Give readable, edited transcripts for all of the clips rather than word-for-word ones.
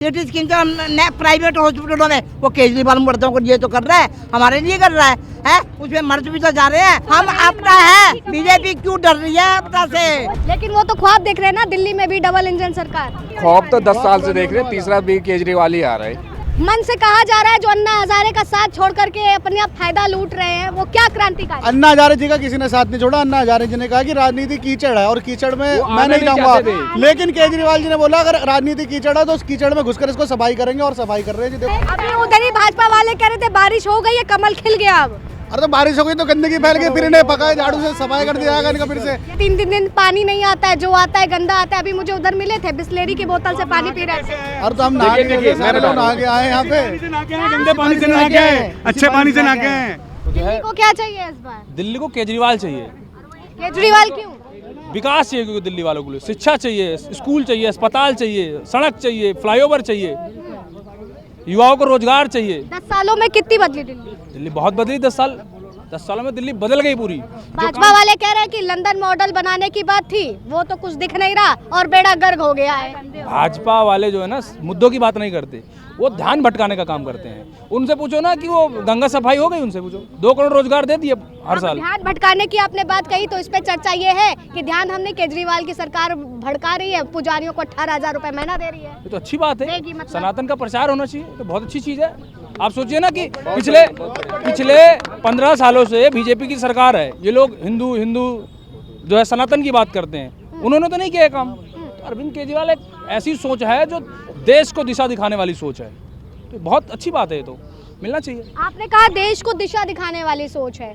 City scheme तो हम private हॉस्पिटलों में वो केजरीवाल मर्दों को ये तो कर रहा है, हमारे लिए कर रहा है उसमें मर्द भी तो जा रहे हैं। हम आपका है, बीजेपी क्यों डर रही है आपका से? लेकिन वो तो ख्वाब देख रहे हैं ना, दिल्ली में भी डबल इंजन सरकार। ख्वाब तो 10 साल से देख रहे हैं, तीसरा भी केजरीवाल ही आ रहा है। मन से कहा जा रहा है जो अन्ना हजारे का साथ छोड़ करके अपने आप फायदा लूट रहे हैं, वो क्या क्रांतिकारी? अन्ना हजारे जी का किसी ने साथ नहीं छोड़ा। अन्ना हजारे जी ने कहा कि राजनीति कीचड़ है और कीचड़ में मैं नहीं जाऊंगा, लेकिन केजरीवाल जी ने बोला अगर राजनीति कीचड़ है तो उस कीचड़ में घुसकर इसको सफाई करेंगे और सफाई कर रहे हैं जी। देखो अभी उधर ही भाजपा वाले कह रहे थे बारिश हो गई है, कमल खिल गया। अब अरे तो बारिश हो गई तो गंदगी फैल गई, फिर इन्हें पकाए झाड़ू से सफाई कर दिया जाएगा इनका फिर से। 3 दिन पानी नहीं आता है, जो आता है गंदा आता है। अभी मुझे उधर मिले थे, बिस्लेरी की बोतल से पानी पी रहे थे। अरे तो हम नहा के आए यहाँ पे, गंदे पानी से नहा के आए, अच्छे पानी से नहा के आए। दिल्ली को क्या चाहिए इस बार? दिल्ली को केजरीवाल चाहिए। केजरीवाल क्यों? विकास चाहिए, क्योंकि दिल्ली वालों को लिए शिक्षा चाहिए, स्कूल चाहिए, अस्पताल चाहिए, सड़क चाहिए, फ्लाईओवर चाहिए, युवाओं को रोजगार चाहिए। 10 सालों में कितनी बदली दिल्ली? दिल्ली बहुत बदली। 10 सालों में दिल्ली बदल गई पूरी। भाजपा वाले कह रहे हैं कि लंदन मॉडल बनाने की बात थी, वो तो कुछ दिख नहीं रहा और बेड़ा गर्क हो गया है। भाजपा वाले जो है ना, मुद्दों की बात नहीं करते, वो ध्यान भटकाने का काम करते हैं। उनसे पूछो ना कि वो गंगा सफाई हो गई, उनसे पूछो। 2 करोड़ रोजगार दे दिए हर साल। ध्यान भटकाने की आपने बात कही तो इस पे चर्चा ये है कि ध्यान हमने केजरीवाल की सरकार भड़का रही है, पुजारियों को 18,000 रुपए महीना दे रही है। ये तो अच्छी बात है, मतलब? सनातन का प्रचार होना चाहिए, तो बहुत अच्छी चीज है। आप सोचिए ना कि पिछले 15 सालों से बीजेपी की सरकार है, ये लोग हिंदू जो है सनातन की बात करते हैं, उन्होंने तो नहीं किया काम। तो अरविंद केजरीवाल एक ऐसी सोच है जो देश को दिशा दिखाने वाली सोच है, तो बहुत अच्छी बात है, ये तो मिलना चाहिए। आपने कहा देश को दिशा दिखाने वाली सोच है।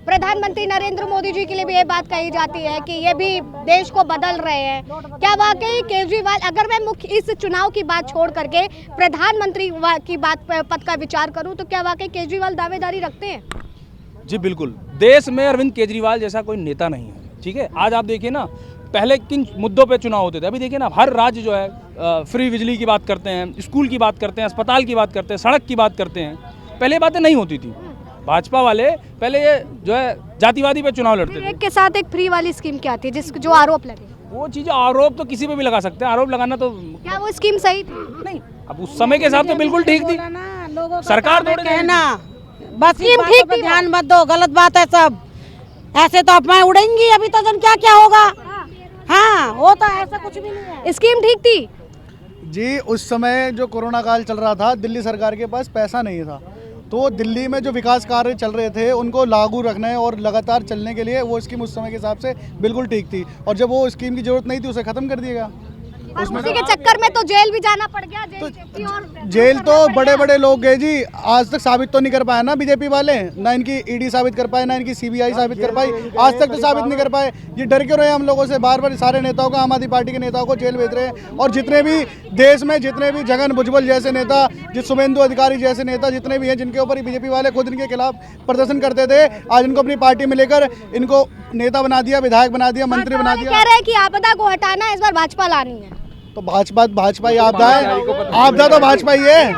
प्रधानमंत्री नरेंद्र मोदी जी के लिए भी ये बात कही जाती है कि ये भी देश को बदल रहे हैं। क्या वाकई केजरीवाल, अगर मैं मुख्य इस चुनाव की बात छोड़ करके प्रधानमंत्री की बात पद का विचार करूं, तो क्या वाकई केजरीवाल दावेदारी रखते हैं? जी बिल्कुल, देश में अरविंद केजरीवाल जैसा कोई नेता नहीं है। ठीक है, आज आप देखिए ना, पहले किन मुद्दों पे चुनाव होते थे, अभी देखिए ना, हर राज्य जो है फ्री बिजली की बात करते हैं, स्कूल की बात करते हैं, अस्पताल की बात करते हैं, सड़क की बात करते हैं। पहले बातें नहीं होती थी। भाजपा वाले पहले ये जो है जातिवादी पे चुनाव लड़ते थे। एक के साथ एक फ्री वाली स्कीम क्या थी जिसको जो आरोप लगे? वो चीज़ें आरोप तो किसी पे भी लगा सकते हैं, आरोप लगाना तो क्या वो स्कीम सही थी? नहीं, अब उस समय के हिसाब से बिल्कुल ठीक थी। सरकार थोड़ी कहना बस स्कीम ठीक थी, ध्यान मत दो, गलत बात है सब। ऐसे तो अफवाहें उड़ेंगी, अभी तो जन क्या क्या होगा। हाँ, वो तो ऐसा कुछ भी नहीं है। स्कीम ठीक थी जी। उस समय जो कोरोना काल चल रहा था, दिल्ली सरकार के पास पैसा नहीं था, तो दिल्ली में जो विकास कार्य चल रहे थे उनको लागू रखने और लगातार चलने के लिए वो स्कीम उस समय के हिसाब से बिल्कुल ठीक थी। और जब वो स्कीम की जरूरत नहीं थी, उसे खत्म कर दिया गया। उसमें उसी के चक्कर में तो जेल भी जाना पड़ गया। जेल तो बड़े बड़े लोग गए जी, आज तक साबित तो नहीं कर पाए ना बीजेपी वाले, ना इनकी ईडी साबित कर पाए, ना इनकी सीबीआई साबित कर पाई, आज तक तो साबित नहीं कर पाए। ये डर क्यों रहे हम लोगों से? बार बार सारे नेताओं को, आम आदमी पार्टी के नेताओं को जेल भेज रहे हैं। और जितने भी देश में जितने भी जगन भुजबल जैसे नेता, शुभेंदु अधिकारी जैसे नेता जितने भी हैं, जिनके ऊपर बीजेपी वाले खुद इनके खिलाफ प्रदर्शन करते थे, आज इनको अपनी पार्टी में लेकर इनको नेता बना दिया, विधायक बना दिया, मंत्री बना दिया। कह रहे हैं कि आपदा को हटाना इस बार भाजपा लानी है। तो भाजपा ही आपदा है, आपदा तो भाजपा ही है,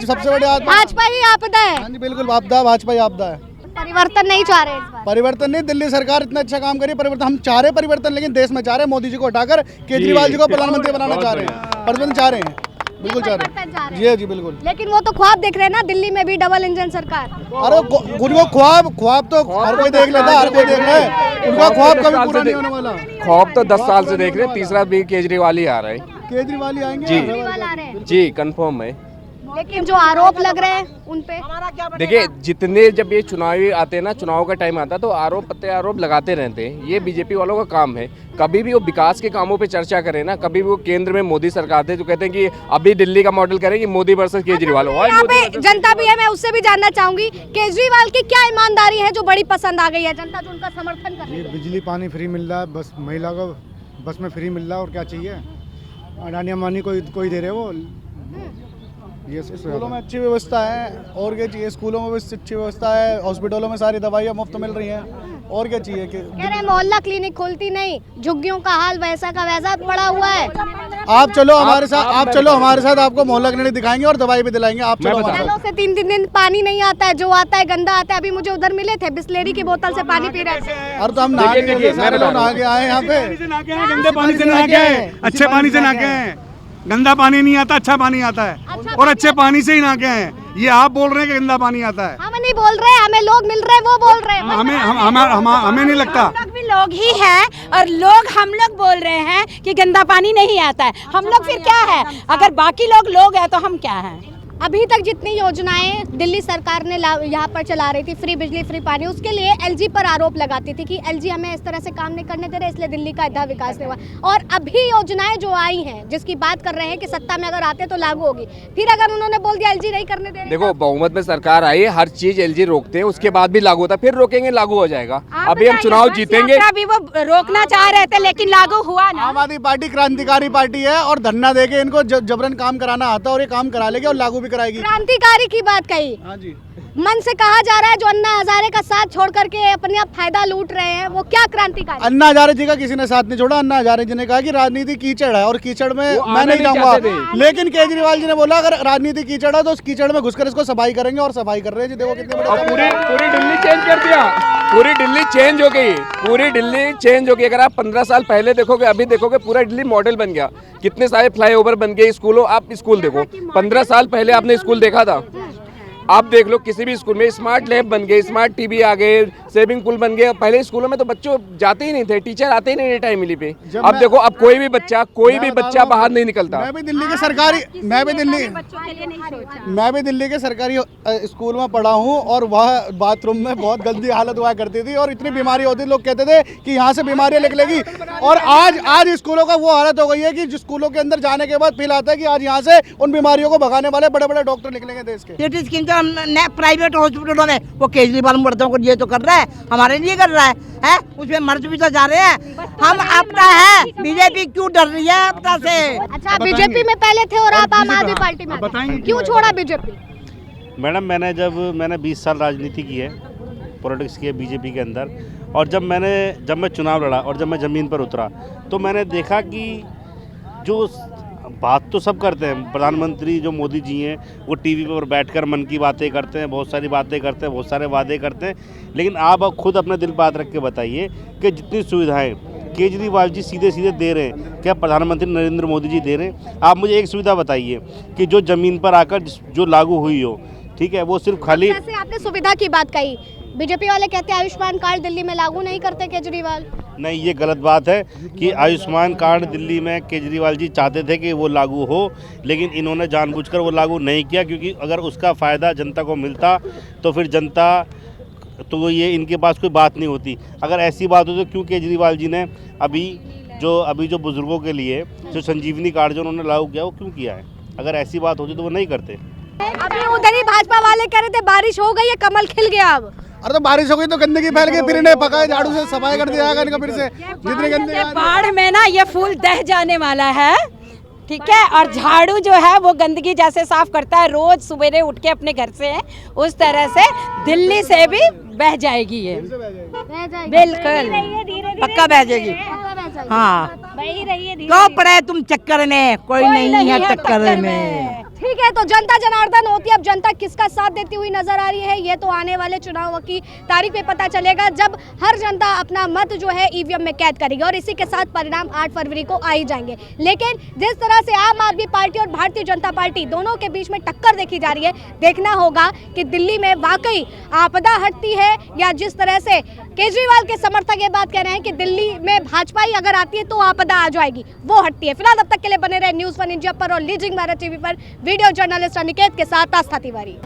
सबसे बड़ी भाजपा ही आपदा है। हाँ जी बिल्कुल, भाजपा ही आपदा है। परिवर्तन नहीं चाह रहे इस बार? परिवर्तन नहीं, दिल्ली सरकार इतना अच्छा काम करी, परिवर्तन हम चाह रहे हैं, परिवर्तन लेकिन देश में चाह रहे हैं। मोदी जी को हटाकर केजरीवाल जी को प्रधानमंत्री बनाना चाह रहे हैं, परिवर्तन चाह रहे हैं, बिल्कुल चाह रहे हैं जी। जी बिल्कुल, लेकिन वो तो ख्वाब देख रहे हैं ना, दिल्ली में भी डबल इंजन सरकार। अरे वो ख्वाब तो हर कोई देख लेता, हर कोई देख रहा है, उनका ख्वाब कभी पूरा नहीं होने वाला। ख्वाब तो 10 साल से देख रहे हैं, तीसरा भी केजरीवाल ही आ रहा है। केजरीवाल ही आएंगे जी। केजरीवाल आ रहे हैं, जी कंफर्म है। लेकिन जो आरोप लग रहे हैं उन पे, देखिए जितने जब ये चुनावी आते हैं ना, चुनाव का टाइम आता है तो आरोप प्रत्यारोप लगाते रहते हैं, ये बीजेपी वालों का काम है। कभी भी वो विकास के कामों पे चर्चा करें ना, कभी भी वो केंद्र में मोदी सरकार थे जो कहते हैं कि अभी दिल्ली का मॉडल करेंगे मोदी वर्सेस केजरीवाल। यहाँ पे जनता भी है, मैं उससे भी जानना चाहूंगी केजरीवाल की क्या ईमानदारी है जो बड़ी पसंद आ गई है जनता जो उनका समर्थन कर रही है? बिजली पानी फ्री मिल रहा है, बस महिला को बस में फ्री मिल रहा है, और क्या चाहिए? अडानी अम्बानी कोई दे रहे वो। ये स्कूलों में अच्छी व्यवस्था है, और क्या चाहिए? स्कूलों में भी अच्छी व्यवस्था है, हॉस्पिटलों में सारी दवाइयाँ मुफ्त मिल रही हैं, और क्या चाहिए? कह रहे मोहल्ला क्लिनिक खुलती नहीं, झुग्गियों का हाल वैसा का वैसा पड़ा हुआ है। आप चलो हमारे साथ, आपको मोहल्ला क्लिनिक दिखाएंगे और दवाई भी दिलाएंगे। आप चलो हमारे साथ। से 3 दिन पानी नहीं आता है, जो आता है गंदा आता है। अभी मुझे उधर मिले थे, बिस्लेरी की बोतल से पानी पी रहे थे। अरे तो हम नहा के आए यहाँ पे, गंदे पानी से नहा के आए, अच्छे पानी से नहा के आए। गंदा पानी नहीं आता, अच्छा पानी आता है और अच्छे पानी से ही नहाके आए हैं। ये आप बोल रहे हैं कि गंदा पानी आता है, हम नहीं बोल रहे, हमें लोग मिल रहे हैं वो बोल रहे हैं। हमें नहीं लगता। हम लोग भी लोग ही हैं और हम लोग बोल रहे हैं कि गंदा पानी नहीं आता है। हम लोग फिर क्या है? अगर बाकी लोग हैं तो हम क्या हैं? अभी तक जितनी योजनाएं दिल्ली सरकार ने यहाँ पर चला रही थी, फ्री बिजली फ्री पानी, उसके लिए एलजी पर आरोप लगाती थी कि एलजी हमें इस तरह से काम नहीं करने दे रहे, इसलिए दिल्ली का इतना विकास नहीं हुआ। और अभी योजनाएं जो आई हैं, जिसकी बात कर रहे हैं कि सत्ता में अगर आते तो लागू होगी, फिर अगर उन्होंने बोल दिया एलजी नहीं करने दे रहे। देखो, बहुमत में सरकार आई है, हर चीज एलजी रोकते हैं, उसके बाद भी लागू होता है, फिर रोकेंगे लागू हो जाएगा। अभी हम चुनाव जीतेंगे। अभी वो रोकना चाह रहे थे लेकिन लागू हुआ ना। आम आदमी पार्टी क्रांतिकारी पार्टी है और धरना देके इनको जबरन काम कराना आता है और ये काम करा लेगी और लागू भी कराएगी। क्रांतिकारी की बात कही, हाँ जी, मन से कहा जा रहा है जो अन्ना हजारे का साथ छोड़ करके अपने आप फायदा लूट रहे हैं, वो क्या क्रांतिकारी? अन्ना हजारे जी का किसी ने साथ नहीं छोड़ा। अन्ना हजारे जी ने कहा कि राजनीति कीचड़ है और कीचड़ में मैं नहीं जाऊंगा, लेकिन केजरीवाल जी ने बोला अगर राजनीति कीचड़ है तो उस कीचड़ में घुसकर इसको सफाई करेंगे और सफाई कर रहे हैं जी। देखो कितने बड़े, पूरी दिल्ली चेंज कर दिया, पूरी दिल्ली चेंज हो गई, पूरी दिल्ली चेंज हो गई। अगर आप 15 साल पहले देखोगे, अभी देखोगे, पूरा दिल्ली मॉडल बन गया। कितने सारे फ्लाईओवर बन गए, स्कूलों, आप स्कूल देखो, 15 साल पहले आपने स्कूल देखा था? आप देख लो किसी भी स्कूल में स्मार्ट लैब बन गए, स्मार्ट टीवी आ गए, स्विमिंग पूल बन गए। पहले स्कूलों में तो बच्चों जाते ही नहीं थे, टीचर आते ही नहीं थे टाइम मिली पे। अब देखो, अब कोई भी बच्चा बाहर नहीं निकलता। मैं भी दिल्ली के सरकारी स्कूल में पढ़ा हूँ और वह बाथरूम में बहुत गंदी हालत हुआ करती थी और इतनी बीमारी होती थी, लोग कहते थे कि यहाँ से बीमारियाँ निकलेगी। और आज स्कूलों का वो हालत हो गई है कि स्कूलों के अंदर जाने के बाद फील आता है कि आज यहाँ से उन बीमारियों को भगाने वाले बड़े बड़े डॉक्टर निकलेंगे देश के। सिटी स्कीम तो प्राइवेट हॉस्पिटलों में वो केजरीवाल मर्दों को ये तो कर रहा है, हमारे लिए कर रहा है? उसमें मर्द भी तो जा रहे हैं। हम अपना है, बीजेपी क्यों डर रही है अपना से? अच्छा, बीजेपी में पहले थे और आप आम आदमी पार्टी में, क्यों छोड़ा बीजेपी? मैडम, मैंने 20 साल राजनीति की है, पॉलिटिक्स की है बीजेपी के अंदर। और जब मैं चुनाव लड़ा और जब मैं ज़मीन पर उतरा तो मैंने देखा कि जो बात तो सब करते हैं, प्रधानमंत्री जो मोदी जी हैं वो टीवी पर बैठकर मन की बातें करते हैं, बहुत सारी बातें करते हैं, बहुत सारे वादे करते हैं, लेकिन आप खुद अपने दिल बात रख के बताइए कि जितनी सुविधाएं केजरीवाल जी सीधे सीधे दे रहे हैं, क्या प्रधानमंत्री नरेंद्र मोदी जी दे रहे हैं? आप मुझे एक सुविधा बताइए कि जो ज़मीन पर आकर जो लागू हुई हो, ठीक है, वो सिर्फ खाली। जैसे आपने सुविधा की बात कही, बीजेपी वाले कहते हैं आयुष्मान कार्ड दिल्ली में लागू नहीं करते केजरीवाल। नहीं, ये गलत बात है कि आयुष्मान कार्ड दिल्ली में केजरीवाल जी चाहते थे कि वो लागू हो, लेकिन इन्होंने जानबूझकर वो लागू नहीं किया, क्योंकि अगर उसका फ़ायदा जनता को मिलता तो फिर जनता तो ये इनके पास कोई बात नहीं होती। अगर ऐसी बात हो तो क्यों केजरीवाल जी ने अभी जो बुज़ुर्गों के लिए जो संजीवनी कार्ड जो उन्होंने लागू किया वो क्यों किया है? अगर ऐसी बात होती तो वो नहीं करते। अभी उधर ही भाजपा वाले कह रहे थे बारिश हो गई है, कमल खिल गया। अब अरे तो बारिश हो गई तो गंदगी फैल गई, फिर इन्हें पकाए झाड़ू से सफाई कर दिया जाएगा इनका फिर से। जितनी गंदगी बाढ़ में ना ये फूल दह जाने वाला है, ठीक है, और झाड़ू जो है वो गंदगी जैसे साफ करता है रोज सवेरे उठ के अपने घर से, उस तरह से दिल्ली से भी बह जाएगी ये, बिल्कुल पक्का बह जाएगी। हाँ, क्यों पड़े तुम चक्कर में, कोई नहीं है टक्कर में। ठीक है, तो जनता जनार्दन होती है। अब जनता किसका साथ देती हुई नजर आ रही है, ये तो आने वाले चुनाव की तारीख पे पता चलेगा, जब हर जनता अपना मत जो है ईवीएम में कैद करेगी और इसी के साथ परिणाम 8 फरवरी को आ ही जाएंगे। लेकिन जिस तरह से आम आदमी पार्टी और भारतीय जनता पार्टी दोनों के बीच में टक्कर देखी जा रही है, देखना होगा कि दिल्ली में वाकई आपदा हटती है या जिस तरह से केजरीवाल के समर्थक ये बात कह रहे हैं कि दिल्ली में भाजपा ही अगर आती है तो आपदा आ जाएगी, वो हटती है। फिलहाल अब तक के लिए बने रहे न्यूज़ 1 इंडिया पर और लीजिंग भारत टीवी पर वीडियो जर्नलिस्ट अनिकेत के साथ आस्था तिवारी।